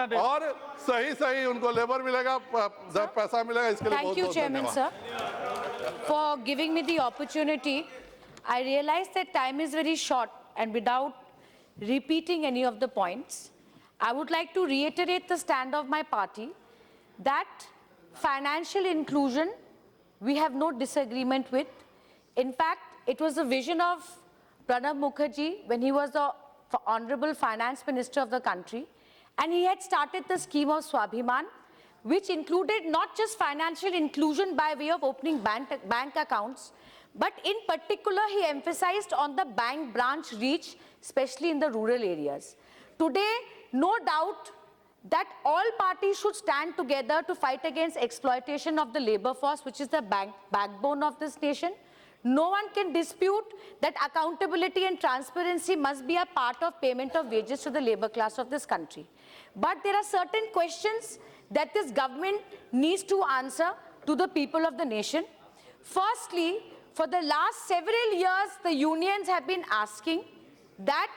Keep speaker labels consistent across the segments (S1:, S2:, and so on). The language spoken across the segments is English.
S1: और सही उनको लेबर मिलेगा, पैसा मिलेगा, इसके लिए बहुत बहुत
S2: Chairman,
S1: धन्यवाद।
S2: sir, for giving me the opportunity. I realize that time is very short, and without repeating any of the points, I would like to reiterate the stand of my party that financial inclusion we have no disagreement with. In fact, it was the vision of Pranab Mukherjee when he was the Honorable Finance Minister of the country, and he had started the scheme of Swabhiman, which included not just financial inclusion by way of opening bank accounts, but in particular he emphasized on the bank branch reach, especially in the rural areas. Today, no doubt that all parties should stand together to fight against exploitation of the labor force, which is the backbone of this nation. No one can dispute that accountability and transparency must be a part of payment of wages to the labor class of this country. But there are certain questions that this government needs to answer to the people of the nation. Firstly, for the last several years, the unions have been asking that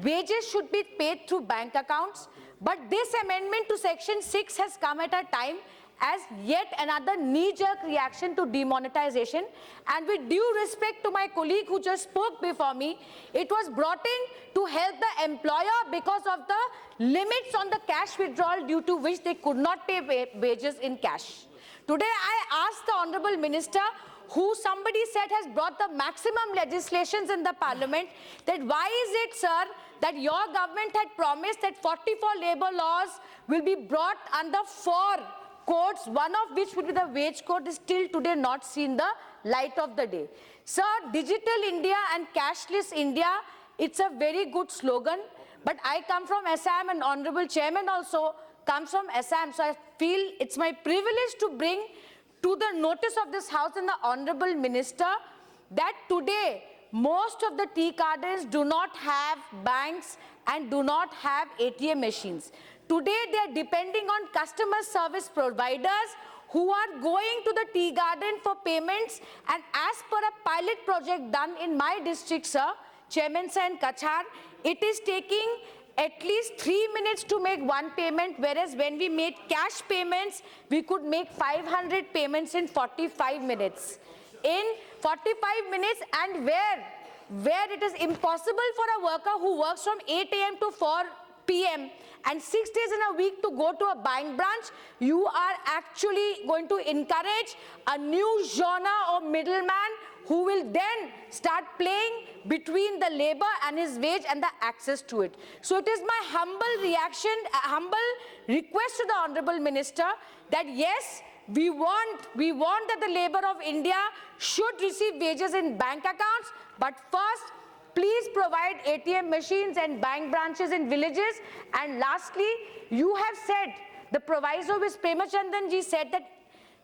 S2: wages should be paid through bank accounts, but this amendment to Section 6 has come at a time as yet another knee-jerk reaction to demonetization. And with due respect to my colleague who just spoke before me, it was brought in to help the employer because of the limits on the cash withdrawal due to which they could not pay wages in cash. Today I asked the Honorable Minister, who somebody said has brought the maximum legislations in the parliament, that why is it, sir, that your government had promised that 44 labor laws will be brought under 4 codes, one of which would be the wage code, is still today not seen the light of the day. Sir, Digital India and Cashless India, it's a very good slogan, but I come from Assam and Honorable Chairman also comes from Assam, so I feel it's my privilege to bring to the notice of this House and the Honorable Minister that today most of the tea gardens do not have banks and do not have ATM machines. Today, they are depending on customer service providers who are going to the tea garden for payments. And as per a pilot project done in my district, sir, Chairman sir and Kachar, it is taking at least 3 minutes to make one payment, whereas when we made cash payments, we could make 500 payments in 45 minutes. In 45 minutes, and where it is impossible for a worker who works from 8 a.m. to 4 p.m. and 6 days in a week to go to a bank branch, you are actually going to encourage a new genre of middleman who will then start playing between the labor and his wage and the access to it. So it is my humble request to the Honorable Minister that yes, we want that the labor of India should receive wages in bank accounts, but first, please provide ATM machines and bank branches in villages. And lastly, you have said, the proviso which Premachandan ji said, that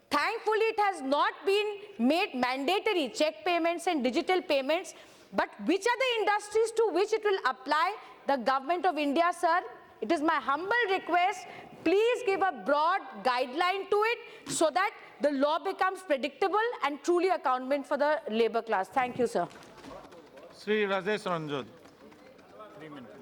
S2: thankfully it has not been made mandatory, check payments and digital payments, but which are the industries to which it will apply? The Government of India, sir, it is my humble request, please give a broad guideline to it so that the law becomes predictable and truly accountable for the labor class. Thank you, sir.
S3: Sri Rajesh Ranjod. 3 minutes.